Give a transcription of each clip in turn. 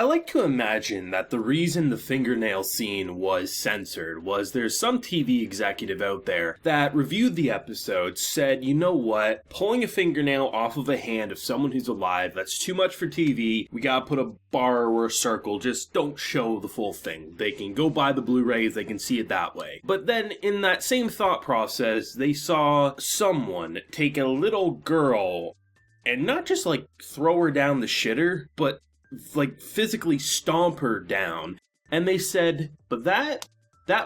I like to imagine that the reason the fingernail scene was censored was there's some TV executive out there that reviewed the episode, said, you know what, pulling a fingernail off of a hand of someone who's alive, that's too much for TV, we gotta put a bar or a circle, just don't show the full thing. They can go buy the Blu-rays, they can see it that way. But then, in that same thought process, they saw someone take a little girl and not just like throw her down the shitter, but like physically stomp her down. And they said, but that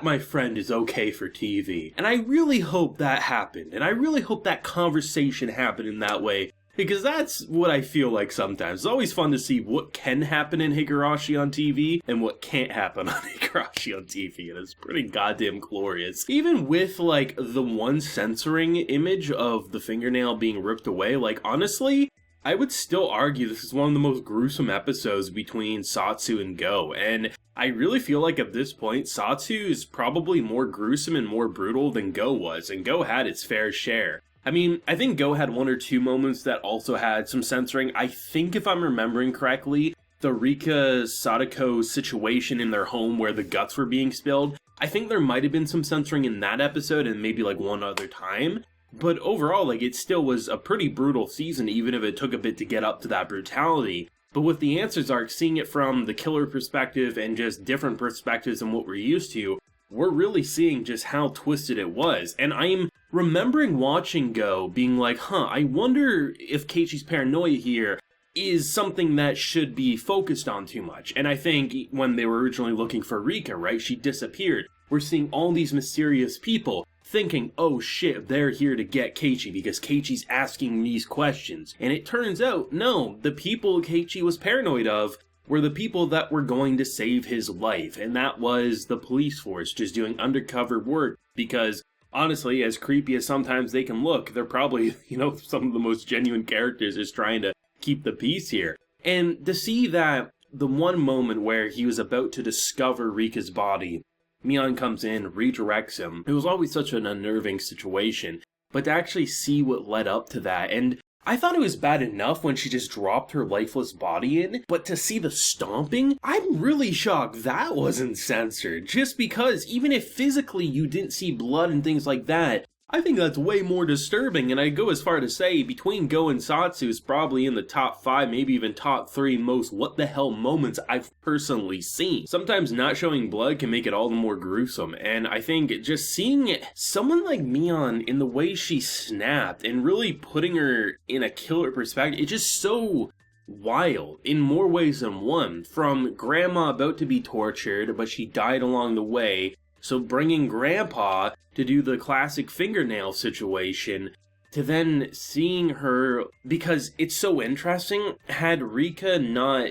my friend is okay for TV. And I really hope that happened. And I really hope that conversation happened in that way. Because that's what I feel like sometimes. It's always fun to see what can happen in Higurashi on TV and what can't happen on Higurashi on TV. And it's pretty goddamn glorious. Even with, like, the one censoring image of the fingernail being ripped away, like, honestly, I would still argue this is one of the most gruesome episodes between Satsu and Go. And I really feel like at this point, Satsu is probably more gruesome and more brutal than Go was. And Go had its fair share. I mean, I think Go had one or two moments that also had some censoring. I think if I'm remembering correctly, the Rika Sadako situation in their home where the guts were being spilled, I think there might have been some censoring in that episode and maybe like one other time. But overall, like, it still was a pretty brutal season, even if it took a bit to get up to that brutality. But with the Answers arc, seeing it from the killer perspective and just different perspectives than what we're used to, we're really seeing just how twisted it was. And I'm remembering watching Go, being like, I wonder if Keiichi's paranoia here is something that should be focused on too much. And I think when they were originally looking for Rika, right, she disappeared. We're seeing all these mysterious people thinking, oh shit, they're here to get Keiichi because Keiichi's asking these questions. And it turns out, no, the people Keiichi was paranoid of were the people that were going to save his life. And that was the police force just doing undercover work because, honestly, as creepy as sometimes they can look, they're probably, some of the most genuine characters just trying to keep the peace here. And to see that the one moment where he was about to discover Rika's body, Mion comes in, redirects him. It was always such an unnerving situation, but to actually see what led up to that, and I thought it was bad enough when she just dropped her lifeless body in, but to see the stomping, I'm really shocked that wasn't censored, just because even if physically you didn't see blood and things like that, I think that's way more disturbing, and I go as far to say between Go and Satsu is probably in the top 5, maybe even top 3 most what the hell moments I've personally seen. Sometimes not showing blood can make it all the more gruesome, and I think just seeing someone like Mion in the way she snapped and really putting her in a killer perspective, it's just so wild in more ways than one. From Grandma about to be tortured, but she died along the way, so bringing Grandpa to do the classic fingernail situation, to then seeing her, because it's so interesting, had Rika not,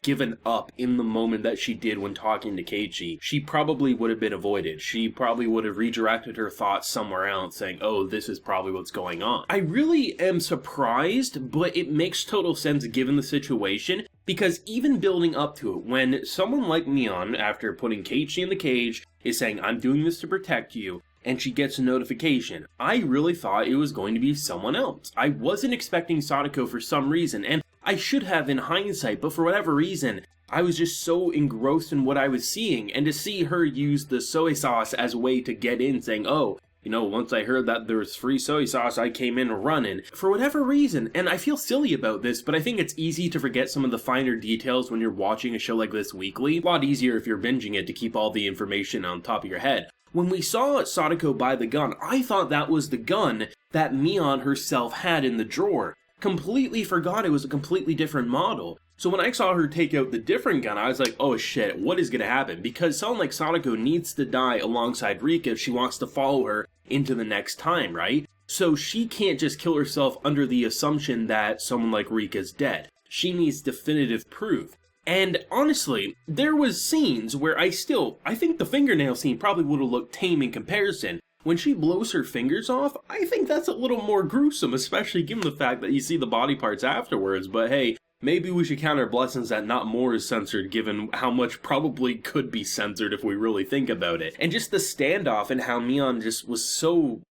given up in the moment that she did when talking to Keiichi, she probably would have been avoided. She probably would have redirected her thoughts somewhere else, saying, oh, this is probably what's going on. I really am surprised, but it makes total sense given the situation, because even building up to it, when someone like Mion, after putting Keiichi in the cage, is saying, I'm doing this to protect you, and she gets a notification, I really thought it was going to be someone else. I wasn't expecting Sadako for some reason, and I should have in hindsight, but for whatever reason, I was just so engrossed in what I was seeing, and to see her use the soy sauce as a way to get in, saying, oh, once I heard that there was free soy sauce, I came in running. For whatever reason, and I feel silly about this, but I think it's easy to forget some of the finer details when you're watching a show like this weekly. A lot easier if you're binging it to keep all the information on top of your head. When we saw Sadako buy the gun, I thought that was the gun that Mion herself had in the drawer. Completely forgot it was a completely different model. So when I saw her take out the different gun, I was like, oh shit, what is gonna happen? Because someone like Sadako needs to die alongside Rika if she wants to follow her into the next time, right? So she can't just kill herself under the assumption that someone like Rika's dead. She needs definitive proof. And honestly, there was scenes where I think the fingernail scene probably would have looked tame in comparison. When she blows her fingers off, I think that's a little more gruesome, especially given the fact that you see the body parts afterwards. But hey, maybe we should count our blessings that not more is censored, given how much probably could be censored if we really think about it. And just the standoff and how Mion just was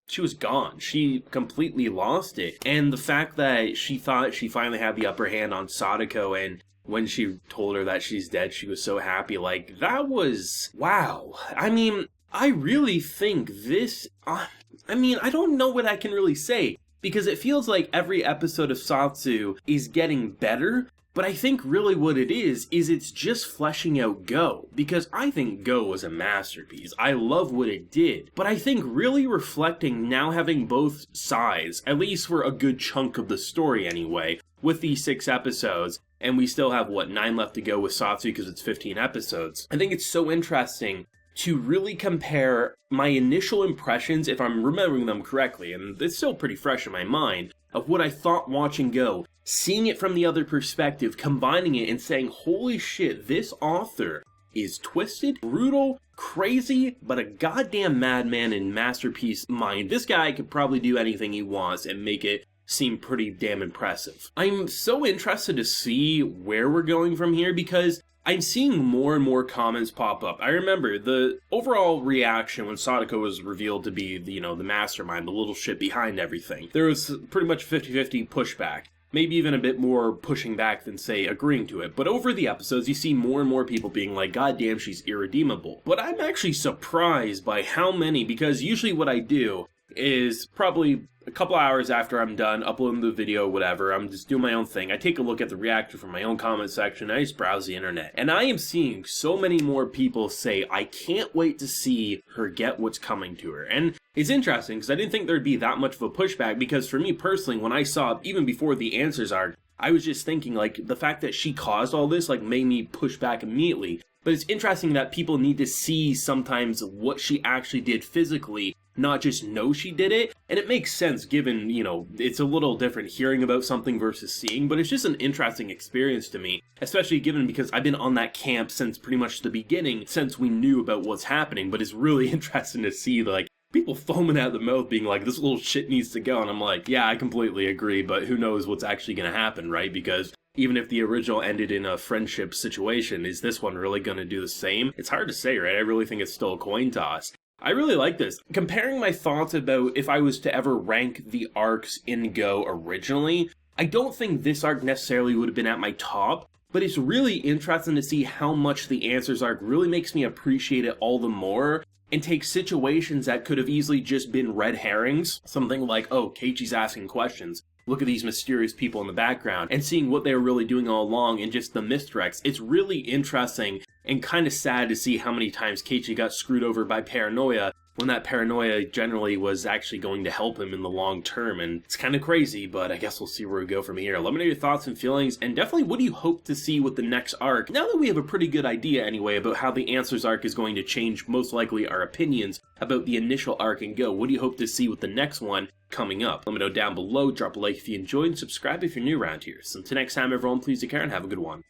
she was gone. She completely lost it. And the fact that she thought she finally had the upper hand on Sadako and when she told her that she's dead, she was so happy. Like, that was, wow. I mean, I really think this, I don't know what I can really say, because it feels like every episode of Satsu is getting better, but I think really what it is it's just fleshing out Go, because I think Go was a masterpiece. I love what it did, but I think really reflecting now having both sides, at least for a good chunk of the story anyway, with these 6 episodes, and we still have, 9 left to go with Satsu because it's 15 episodes. I think it's so interesting to really compare my initial impressions, if I'm remembering them correctly, and it's still pretty fresh in my mind, of what I thought watching Go, seeing it from the other perspective, combining it and saying, holy shit, this author is twisted, brutal, crazy, but a goddamn madman in masterpiece mind. This guy could probably do anything he wants and make it seem pretty damn impressive. I'm so interested to see where we're going from here, because I'm seeing more and more comments pop up. I remember the overall reaction when Sadako was revealed to be, the mastermind, the little shit behind everything. There was pretty much 50-50 pushback. Maybe even a bit more pushing back than, say, agreeing to it. But over the episodes, you see more and more people being like, God damn, she's irredeemable. But I'm actually surprised by how many, because usually what I do is probably a couple hours after I'm done uploading the video, whatever, I'm just doing my own thing. I take a look at the reaction from my own comment section, and I just browse the internet. And I am seeing so many more people say, I can't wait to see her get what's coming to her. And it's interesting, because I didn't think there'd be that much of a pushback, because for me personally, when I saw, even before the Answers arc, I was just thinking, like, the fact that she caused all this, like, made me push back immediately. But it's interesting that people need to see sometimes what she actually did physically, not just know she did it. And it makes sense given, it's a little different hearing about something versus seeing, but it's just an interesting experience to me, especially given because I've been on that camp since pretty much the beginning, since we knew about what's happening. But it's really interesting to see, like, people foaming at the mouth being like, this little shit needs to go. And I'm like, yeah, I completely agree, but who knows what's actually going to happen, right? Because even if the original ended in a friendship situation, is this one really going to do the same? It's hard to say, right? I really think it's still a coin toss. I really like this. Comparing my thoughts about if I was to ever rank the arcs in Go originally, I don't think this arc necessarily would have been at my top, but it's really interesting to see how much the Answers arc really makes me appreciate it all the more, and take situations that could have easily just been red herrings, something like, oh, Keiichi's asking questions, look at these mysterious people in the background, and seeing what they were really doing all along and just the misdirects. It's really interesting and kind of sad to see how many times Keiichi got screwed over by paranoia, when that paranoia generally was actually going to help him in the long term. And it's kind of crazy, but I guess we'll see where we go from here. Let me know your thoughts and feelings, and definitely what do you hope to see with the next arc, now that we have a pretty good idea anyway about how the Answers arc is going to change most likely our opinions about the initial arc in Go. What do you hope to see with the next one coming up? Let me know down below, drop a like if you enjoyed, and subscribe if you're new around here. So until next time everyone, please take care and have a good one.